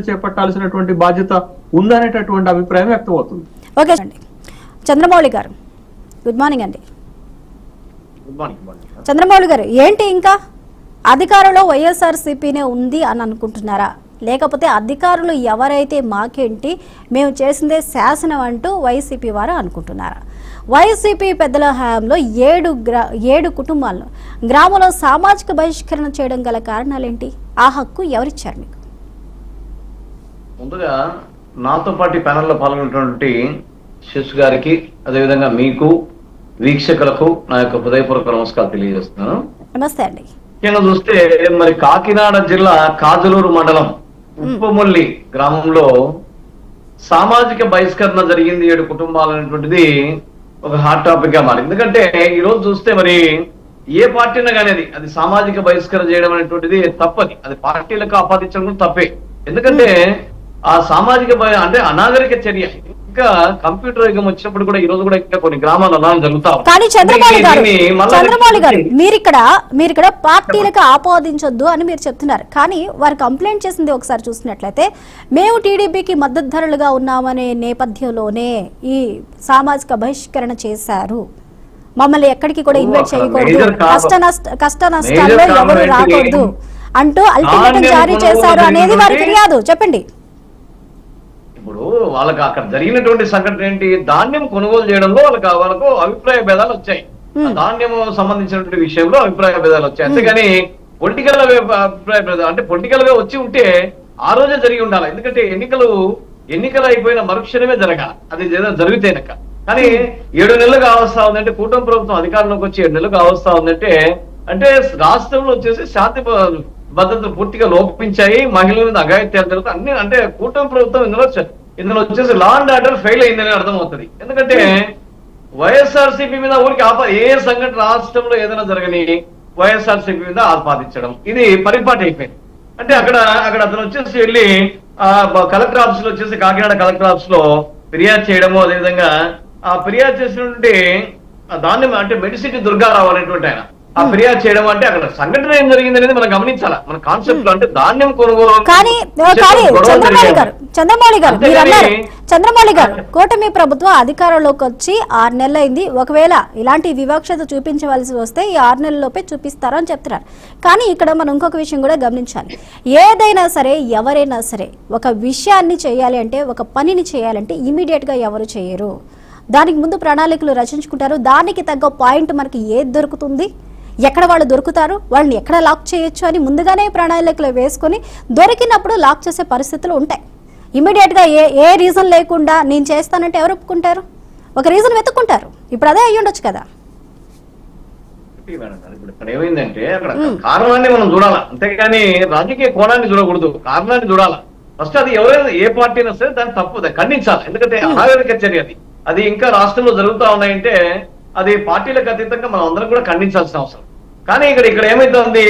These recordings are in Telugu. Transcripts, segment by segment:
చేపట్టాల్సినటువంటి బాధ్యత ఉందనేటటువంటి అభిప్రాయం వ్యక్తమవుతుంది. ఓకే అండి. చంద్రమౌళి గారు గుడ్ మార్నింగ్ అండి. చంద్రమౌళి గారు, ఏంటి ఇంకా అధికారంలో వైఎస్ఆర్సీపీనే ఉంది అని అనుకుంటున్నారా, లేకపోతే అధికారులు ఎవరైతే మాకేంటి మేము చేసిందే శాసనం అంటూ వైసీపీ వారు అనుకుంటున్నారా? వైసీపీ పెద్దల హయాంలో 7 కుటుంబాలను గ్రామంలో సామాజిక బహిష్కరణ చేయడం గల కారణాలేంటి? ఆ హక్కు ఎవరిచ్చారు మీకు? ముందుగా నాతో పాటు ప్యానెల్లో పాల్గొన్నటువంటి శశి గారికి, అదేవిధంగా మీకు వీక్షకులకు నా యొక్క హృదయపూర్వక నమస్కారం తెలియజేస్తున్నాను. నమస్తే అండి. ముఖ్యంగా చూస్తే మరి కాకినాడ జిల్లా కాజలూరు మండలం ఉప్పముల్లి గ్రామంలో సామాజిక బహిష్కరణ జరిగింది 7 కుటుంబాలు అనేటువంటిది ఒక హాట్ టాపిక్ గా మారింది. ఎందుకంటే ఈ రోజు చూస్తే మరి ఏ పార్టీనా కానీ అది సామాజిక బహిష్కరణ చేయడం అనేటువంటిది తప్పది. అది పార్టీలకు ఆపాదించడం కూడా తప్పే. ఎందుకంటే ఆ సామాజిక అంటే అనాగరిక చర్య. ఇంకా కంప్యూటర్ యుగం వచ్చినప్పుడు కూడా ఈ రోజు కూడా ఇంకా కొన్ని గ్రామాలు అలా జరుగుతాం. కానీ చంద్రమౌళి గారు మీరిక్కడ పార్టీలకు ఆపాదించొద్దు అని మీరు చెప్తున్నారు. కానీ వారు కంప్లైంట్ చేసింది ఒకసారి చూసినట్లయితే మేము టీడీపీకి మద్దతుదారులుగా ఉన్నామనే నేపథ్యంలోనే ఈ సామాజిక బహిష్కరణ చేశారు, మమ్మల్ని ఎక్కడికి కూడా ఇన్వైట్ చేయకూడదు, కష్ట నష్టాల్లో ఎవరు రాకూడదు అంటూ అల్టిమేటం జారీ చేశారు అనేది వారి ఫిర్యాదు. చెప్పండి. ఇప్పుడు వాళ్ళకి అక్కడ జరిగినటువంటి సంఘటన ఏంటి? ధాన్యం కొనుగోలు చేయడంలో వాళ్ళకు అభిప్రాయ భేదాలు వచ్చాయి. ధాన్యం సంబంధించినటువంటి విషయంలో అభిప్రాయ భేదాలు వచ్చాయి. అంతేగాని పొలిటికల్ అభిప్రాయ భేదాలు అంటే పొలిటికల్ గా వచ్చి ఉంటే ఆ రోజే జరిగి ఉండాలి. ఎందుకంటే ఎన్నికలు అయిపోయిన మరుక్షణమే జరగాలి, అది జరిగితేనక. కానీ 7 నెలలు కావస్తా ఉందంటే, కూటమి ప్రభుత్వం అధికారంలోకి వచ్చి 7 నెలలు కావస్తా ఉందంటే అంటే రాష్ట్రంలో వచ్చేసి శాంతి భద్రతలు పూర్తిగా లోపించాయి, మహిళల మీద అఘాయిత్యాలు జరుగుతాయి అన్ని. అంటే కూటమి ప్రభుత్వం ఇందులో వచ్చేసి లా అండ్ ఆర్డర్ ఫెయిల్ అయిందని అర్థమవుతుంది. ఎందుకంటే వైఎస్ఆర్సీపీ మీద ఊరికి ఏ సంఘటన రాష్ట్రంలో ఏదైనా జరగని వైఎస్ఆర్సీపీ మీద ఆపాదించడం ఇది పరిపాటి అయిపోయింది. అంటే అక్కడ అతను వచ్చేసి వెళ్ళి కలెక్టర్ ఆఫీస్ లో వచ్చేసి కాకినాడ కలెక్టర్ ఆఫీస్ లో ఫిర్యాదు చేయడము, అదేవిధంగా ఆ ఫిర్యాదు చేసినటువంటి దాన్ని అంటే మెడిసిటీ దుర్గారావు అనేటువంటి ఆయన ఆ ఫిర్యాదు చేయడం అంటే అక్కడ సంఘటన ఏం జరిగింది అనేది మనం గమనించాలా. మన కాన్సెప్ట్ లో అంటే ధాన్యం కొనుగోలు. కానీ చంద్రమౌళి గారు కూటమి ప్రభుత్వం అధికారంలోకి వచ్చి 6 నెలలైంది. ఒకవేళ ఇలాంటి వివక్షత చూపించవలసి వస్తే ఈ 6 నెలల్లోపే చూపిస్తారు అని చెప్తున్నారు. కానీ ఇక్కడ మనం ఇంకొక విషయం కూడా గమనించాలి. ఏదైనా సరే ఎవరైనా సరే ఒక విషయాన్ని చేయాలి అంటే, ఒక పనిని చేయాలంటే ఇమీడియట్ గా ఎవరు చేయరు. దానికి ముందు ప్రణాళికలు రచించుకుంటారు. దానికి తగ్గ పాయింట్ మనకి ఏది దొరుకుతుంది, ఎక్కడ వాళ్ళు దొరుకుతారు, వాళ్ళని ఎక్కడ లాక్ చేయొచ్చు అని ముందుగానే ప్రణాళికలు వేసుకొని దొరికినప్పుడు లాక్ చేసే పరిస్థితులు ఉంటాయి. ఇమీడియట్ గా ఏ రీజన్ లేకుండా నేను చేస్తానంటే ఎవరు ఒప్పుకుంటారు? ఒక రీజన్ వెతుక్కుంటారు. ఇప్పుడు అదే అయ్యి ఉండొచ్చు కదా. ఇక్కడ ఏమైందంటే అక్కడ కారణాన్ని మనం చూడాలా, అంతేగాని రాజకీయ కోణాన్ని చూడకూడదు, కారణాన్ని చూడాలా. ఫస్ట్ అది ఎవరైనా ఏ పార్టీ అయినా సరే దాన్ని తప్పు ఖండించాలి. ఎందుకంటే అనాగరిక చర్య అది ఇంకా రాష్ట్రంలో జరుగుతా ఉన్నాయంటే అది పార్టీలకు అతీతంగా మనం అందరం కూడా ఖండించాల్సిన అవసరం. కానీ ఇక్కడ ఏమైతుంది,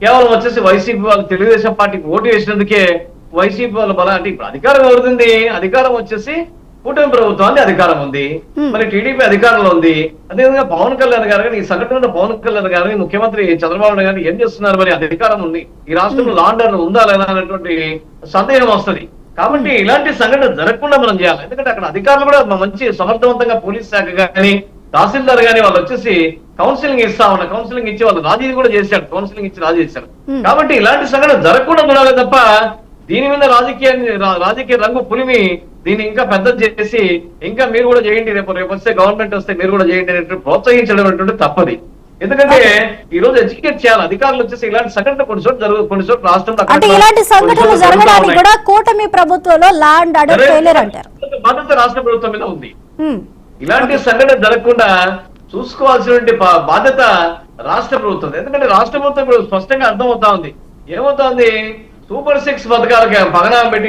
కేవలం వచ్చేసి వైసీపీ వాళ్ళు తెలుగుదేశం పార్టీకి ఓటు వేసినందుకే వైసీపీ వాళ్ళ బలం అంటే ఇప్పుడు అధికారం ఎవరుంది? అధికారం వచ్చేసి కూటమి ప్రభుత్వానికి అధికారం ఉంది, మరి టీడీపీ అధికారంలో ఉంది. అదేవిధంగా పవన్ కళ్యాణ్ గారు కానీ ఈ సంఘటన పవన్ కళ్యాణ్ గారు ముఖ్యమంత్రి చంద్రబాబు నాయుడు గారు ఏం చేస్తున్నారు? మరి అధికారం ఉంది, ఈ రాష్ట్రంలో లా అండ్ ఆర్డర్ ఉందా లేదా అనేటువంటి సందేహం వస్తుంది. కాబట్టి ఇలాంటి సంఘటన జరగకుండా మనం చేయాలి. ఎందుకంటే అక్కడ అధికారులు కూడా మంచి సమర్థవంతంగా పోలీస్ శాఖ కానీ తహసీల్దార్ గానీ వాళ్ళు వచ్చేసి కౌన్సిలింగ్ ఇస్తా ఉన్నారు. కౌన్సిలింగ్ ఇచ్చి వాళ్ళు రాజీ కూడా చేశారు, కౌన్సిలింగ్ ఇచ్చి రాజీ చేశారు. కాబట్టి ఇలాంటి సంఘటన జరగకుండా ఉండాలి తప్ప దీని మీద రాజకీయ రంగు పులిమి దీన్ని ఇంకా పెద్ద చేసి ఇంకా మీరు కూడా చేయండి, రేపు వస్తే గవర్నమెంట్ వస్తే మీరు కూడా చేయండి అనేటువంటి ప్రోత్సహించడం అనేటువంటి తప్పది. ఎందుకంటే ఈ రోజు ఎడ్యుకేట్ చేయాలి అధికారులు వచ్చేసి ఇలాంటి సంఘటన కొన్ని చోట్ల రాష్ట్రంలో అంటే ఇలాంటి సంఘటనలు జరగడానికి కూడా కూటమి ప్రభుత్వంలో లా అండ్ ఆర్డర్ ఫెయిలియర్ అంటారు. బాధ్యత రాష్ట్ర ప్రభుత్వం మీద ఉంది. ఇలాంటి సంఘటన జరగకుండా చూసుకోవాల్సినటువంటి బాధ్యత రాష్ట్ర ప్రభుత్వం. ఎందుకంటే రాష్ట్ర ప్రభుత్వం ఇప్పుడు స్పష్టంగా అర్థమవుతా ఉంది. ఏమవుతా ఉంది, సూపర్ 6 పథకాలకి పగనామం పెట్టి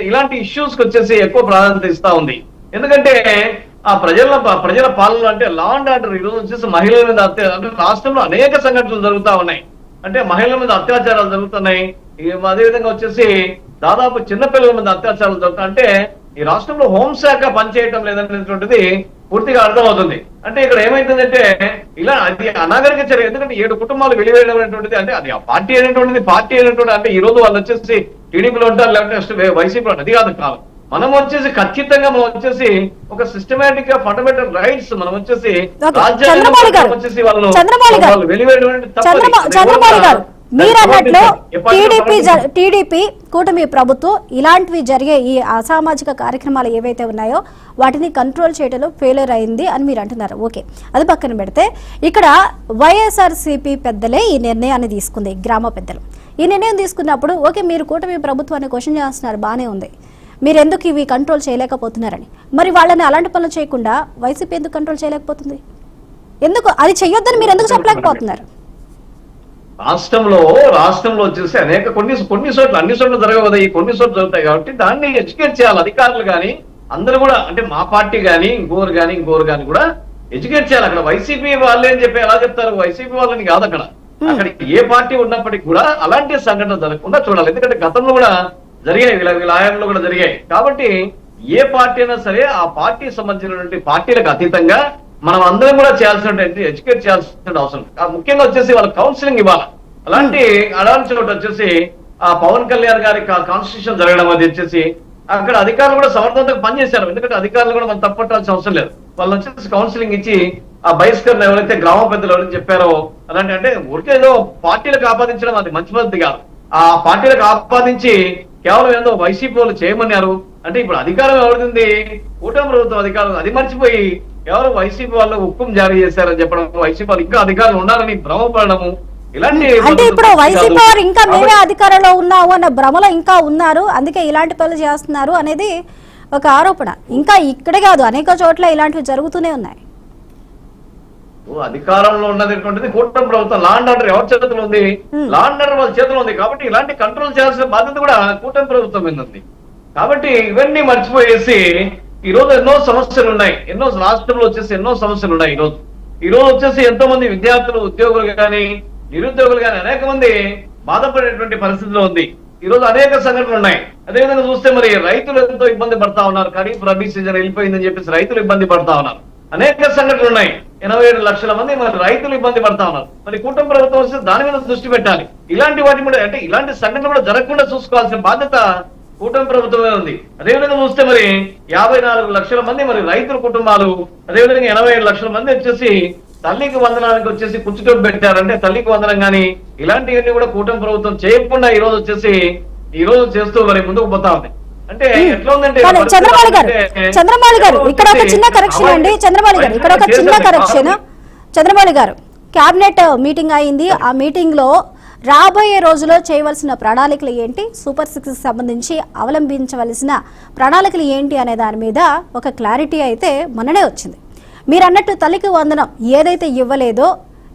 ఇలాంటి ఇష్యూస్ కి వచ్చేసి ఎక్కువ ప్రాధాన్యత ఇస్తా ఉంది. ఎందుకంటే ఆ ప్రజల పాలన అంటే లా అండ్ ఆర్డర్ ఈరోజు వచ్చేసి మహిళల మీద అంటే రాష్ట్రంలో అనేక సంఘటనలు జరుగుతా ఉన్నాయి. అంటే మహిళల మీద అత్యాచారాలు జరుగుతున్నాయి. అదేవిధంగా వచ్చేసి దాదాపు చిన్నపిల్లల మీద అత్యాచారాలు జరుగుతాయి. అంటే ఈ రాష్ట్రంలో హోంశాఖ పనిచేయటం లేదనేటువంటిది పూర్తిగా అర్థమవుతుంది. అంటే ఇక్కడ ఏమైతుందంటే ఇలా అది అనాగరిక చర్య. ఎందుకంటే 7 కుటుంబాలు వెలివేయడం అనేటువంటిది, అంటే అది ఆ పార్టీ అనేటువంటి అంటే ఈ రోజు వాళ్ళు వచ్చేసి టీడీపీలో ఉంటారు, లేకపోతే వైసీపీలో అది కాదు. మనం వచ్చేసి ఖచ్చితంగా మనం వచ్చేసి ఒక సిస్టమేటిక్ గా ఫండమెంటల్ రైట్స్ మనం వచ్చేసి మీరన్నట్లు టీడీపీ కూటమి ప్రభుత్వం ఇలాంటివి జరిగే ఈ అసామాజిక కార్యక్రమాలు ఏవైతే ఉన్నాయో వాటిని కంట్రోల్ చేయడంలో ఫెయిల్యూర్ అయింది అని మీరు అంటున్నారు. ఓకే, అది పక్కన పెడితే ఇక్కడ వైఎస్ఆర్సీపీ పెద్దలే ఈ నిర్ణయాన్ని తీసుకుంది, గ్రామ పెద్దలు. ఈ నిర్ణయం తీసుకున్నప్పుడు ఓకే, మీరు కూటమి ప్రభుత్వాన్ని క్వశ్చన్ చేస్తున్నారు, బాగానే ఉంది, మీరు ఎందుకు ఇవి కంట్రోల్ చేయలేకపోతున్నారని. మరి వాళ్ళని అలాంటి పనులు చేయకుండా వైసీపీ ఎందుకు కంట్రోల్ చేయలేకపోతుంది? ఎందుకు అది చెయ్యొద్దని మీరు ఎందుకు చెప్పలేకపోతున్నారు? రాష్ట్రంలో వచ్చేసి అనేక కొన్ని చోట్ల, అన్ని చోట్ల జరగవు కదా, ఈ కొన్ని చోట్ల జరుగుతాయి కాబట్టి దాన్ని ఎడ్యుకేట్ చేయాలి అధికారులు కానీ అందరూ కూడా. అంటే మా పార్టీ కానీ ఇంకోరు కానీ కూడా ఎడ్యుకేట్ చేయాలి. అక్కడ వైసీపీ వాళ్ళే అని చెప్పి ఎలా చెప్తారు? వైసీపీ వాళ్ళని కాదు అక్కడ ఏ పార్టీ ఉన్నప్పటికీ కూడా అలాంటి సంఘటన జరగకుండా చూడాలి. ఎందుకంటే గతంలో కూడా జరిగాయి, వీళ్ళ హయాంలో కూడా జరిగాయి. కాబట్టి ఏ పార్టీ అయినా సరే ఆ పార్టీకి సంబంధించినటువంటి పార్టీలకు అతీతంగా మనం అందరం కూడా చేయాల్సినటువంటి ఎడ్యుకేట్ చేయాల్సిన అవసరం. ముఖ్యంగా వచ్చేసి వాళ్ళకి కౌన్సిలింగ్ ఇవ్వాలి. అలాంటి చోట వచ్చేసి ఆ పవన్ కళ్యాణ్ గారి కాన్స్టిట్యూషన్ జరగడం అది వచ్చేసి అక్కడ అధికారులు కూడా సమర్థవంతంగా పనిచేశారు. ఎందుకంటే అధికారులు కూడా మనం తప్పట్టాల్సిన అవసరం లేదు. వాళ్ళు వచ్చేసి కౌన్సిలింగ్ ఇచ్చి ఆ బహిష్కరణ ఎవరైతే గ్రామ పెద్దలు ఎవరైతే చెప్పారో అలాంటి, అంటే ఊరికేదో పార్టీలకు ఆపాదించడం అది మంచి పద్ధతి కాదు. ఆ పార్టీలకు ఆపాదించి కేవలం ఏదో వైసీపీ వాళ్ళు చేయమన్నారు అంటే ఇప్పుడు అధికారం ఎవరిది? కూటమి ప్రభుత్వం అధికారం. అది మర్చిపోయి ఎవరు వైసీపీ వాళ్ళు హుకుం జారీ చేశారని చెప్పడం, వైసీపీ వాళ్ళు ఇంకా అధికారులు ఉన్నారని భ్రమపడము, ఇలాంటి అంటే ఇప్పుడు వైసీపీ వారు ఇంకా మేమే అధికారంలో ఉన్నాము అన్న భ్రమలో ఇంకా ఉన్నారు, అందుకే ఇలాంటి పనులు చేస్తున్నారు అనేది ఒక ఆరోపణ. ఇంకా ఇక్కడే కాదు, అనేక చోట్ల ఇలాంటివి జరుగుతూనే ఉన్నాయి. అధికారంలో ఉన్నటువంటిది కూటమి ప్రభుత్వం. లా అండ్ ఆర్డర్ ఎవరి చేతిలో ఉంది? లా అండ్ ఆర్డర్ వాళ్ళ చేతిలో ఉంది. కాబట్టి ఇలాంటి కంట్రోల్ చేయాల్సిన బాధ్యత కూడా కూటమి ప్రభుత్వం మీద ఉంది. కాబట్టి ఇవన్నీ మర్చిపోయేసి ఈ రోజు ఎన్నో సమస్యలు ఉన్నాయి, రాష్ట్రంలో వచ్చేసి ఎన్నో సమస్యలు ఉన్నాయి. ఈ రోజు వచ్చేసి ఎంతో మంది విద్యార్థులు, ఉద్యోగులు కానీ నిరుద్యోగులు కానీ అనేక మంది బాధపడేటువంటి పరిస్థితిలో ఉంది. ఈ రోజు అనేక సంఘటనలు ఉన్నాయి. అదేవిధంగా చూస్తే మరి రైతులు ఎంతో ఇబ్బంది పడతా ఉన్నారు. ఖరీఫ్ రబీ సీజన్ వెళ్ళిపోయిందని చెప్పేసి రైతులు ఇబ్బంది పడతా ఉన్నారు. అనేక సంఘటనలు ఉన్నాయి. 87 లక్షల మంది మరి రైతులు ఇబ్బంది పడతా ఉన్నారు. మరి కూటమి ప్రభుత్వం వస్తే దాని మీద దృష్టి పెట్టాలి. ఇలాంటి వాటి కూడా, అంటే ఇలాంటి సంఘటనలు కూడా జరగకుండా చూసుకోవాల్సిన బాధ్యత కూటమి ప్రభుత్వమే ఉంది. అదేవిధంగా చూస్తే మరి 54 లక్షల మంది మరి రైతుల కుటుంబాలు, అదేవిధంగా 87 లక్షల మంది వచ్చేసి తల్లికి వందనానికి వచ్చేసి కుచ్చుటోపు పెట్టారంటే తల్లికి వందనం కానీ ఇలాంటివన్నీ కూడా కూటమి ప్రభుత్వం చేయకుండా ఈ రోజు చేస్తూ మరి ముందుకు పోతా ఉంది. అంటే ఎట్లా ఉందంటే చంద్రమౌళి గారు ఇక్కడ ఒక చిన్న కరెక్షన్ అండి. చంద్రమౌళి గారు క్యాబినెట్ మీటింగ్ అయింది. ఆ మీటింగ్ లో రాబోయే రోజుల్లో చేయవలసిన ప్రణాళికలు ఏంటి, సూపర్ 6 సంబంధించి అవలంబించవలసిన ప్రణాళికలు ఏంటి అనే దాని మీద ఒక క్లారిటీ అయితే మొన్ననే వచ్చింది. మీరు అన్నట్టు తల్లికి వందనం ఏదైతే ఇవ్వలేదో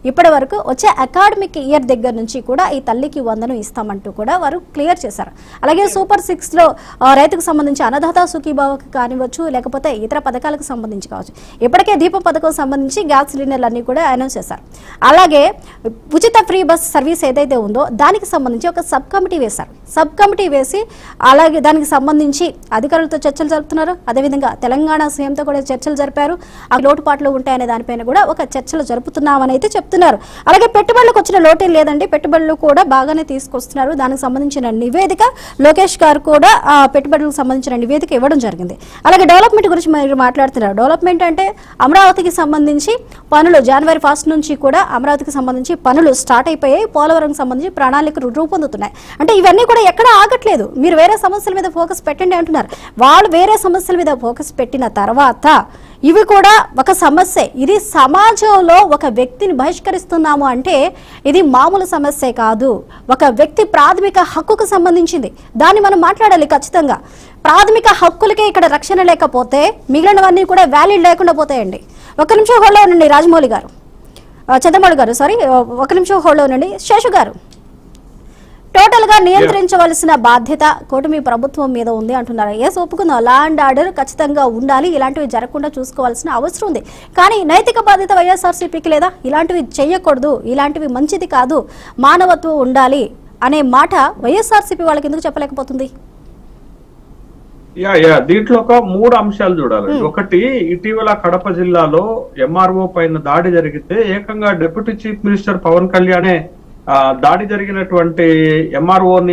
ఇప్పటి వరకు వచ్చే అకాడమిక్ ఇయర్ దగ్గర నుంచి కూడా ఈ తల్లికి వందనం ఇస్తామంటూ కూడా వారు క్లియర్ చేశారు. అలాగే సూపర్ 6లో రైతుకు సంబంధించి అన్నదాత సుఖీభావకు కానివచ్చు, లేకపోతే ఇతర పథకాలకు సంబంధించి కావచ్చు. ఇప్పటికే దీపం పథకం సంబంధించి గ్యాస్ సిలిండర్లన్నీ కూడా అనౌన్స్ చేశారు. అలాగే ఉచిత ఫ్రీ బస్ సర్వీస్ ఏదైతే ఉందో దానికి సంబంధించి ఒక సబ్ కమిటీ వేశారు. సబ్ కమిటీ వేసి అలాగే దానికి సంబంధించి అధికారులతో చర్చలు జరుపుతున్నారు. అదేవిధంగా తెలంగాణ సీఎంతో కూడా చర్చలు జరిపారు. ఆ లోటుపాట్లు ఉంటాయనే దానిపైన కూడా ఒక చర్చలు జరుపుతున్నామని అయితే చెప్తున్నారు. అలాగే పెట్టుబడులకు వచ్చిన లోటేం లేదండి, పెట్టుబడులు కూడా బాగానే తీసుకొస్తున్నారు. దానికి సంబంధించిన నివేదిక లోకేష్ గారు కూడా ఆ పెట్టుబడులకు సంబంధించిన నివేదిక ఇవ్వడం జరిగింది. అలాగే డెవలప్మెంట్ గురించి మీరు మాట్లాడుతున్నారు. డెవలప్మెంట్ అంటే అమరావతికి సంబంధించి పనులు జనవరి 1 నుంచి కూడా అమరావతికి సంబంధించి పనులు స్టార్ట్ అయిపోయాయి. పోలవరం సంబంధించి ప్రణాళికలు రూపొందుతున్నాయి. అంటే ఇవన్నీ కూడా ఎక్కడ ఆగట్లేదు. మీరు వేరే సమస్యల మీద ఫోకస్ పెట్టండి అంటున్నారు. వాళ్ళు వేరే సమస్యల మీద ఫోకస్ పెట్టిన తర్వాత ఇవి కూడా ఒక సమస్య. ఇది సమాజంలో ఒక వ్యక్తిని బహిష్కరిస్తున్నాము అంటే ఇది మామూలు సమస్య కాదు. ఒక వ్యక్తి ప్రాథమిక హక్కుకు సంబంధించింది. దాన్ని మనం మాట్లాడాలి ఖచ్చితంగా. ప్రాథమిక హక్కులకే ఇక్కడ రక్షణ లేకపోతే మిగిలినవన్నీ కూడా వ్యాలిడ్ లేకుండా పోతాయండి. ఒక నిమిషం హోల్డ్లో ఉండండి రాజమౌళి గారు, చంద్రమౌళి గారు, సారీ, ఒక నిమిషం హోల్డ్లో ఉండండి. శేషు గారు, టోటల్ గా నియంత్రించవలసిన బాధ్యత కూటమి ప్రభుత్వం మీద ఉంది అంటున్నారు. ఎస్, ఒప్పుకుందాం, లా అండ్ ఆర్డర్ ఖచ్చితంగా ఉండాలి, ఇలాంటివి జరగకుండా చూసుకోవాల్సిన అవసరం ఉంది. కానీ నైతిక బాధ్యత వైఎస్ఆర్సీపీకి లేదా? ఇలాంటివి చేయకూడదు, ఇలాంటివి మంచిది కాదు, మానవత్వం ఉండాలి అనే మాట వైఎస్ఆర్సీపీ వాళ్ళకి ఎందుకు చెప్పలేకపోతుంది? దీంట్లో ఒక 3 అంశాలు చూడాలి. ఒకటి, ఇటీవల కడప జిల్లాలో ఎంఆర్ఓ పైన దాడి జరిగితే ఏకంగా డిప్యూటీ చీఫ్ మినిస్టర్ పవన్ కళ్యాణే దాడి జరిగినటువంటి ఎంఆర్ఓని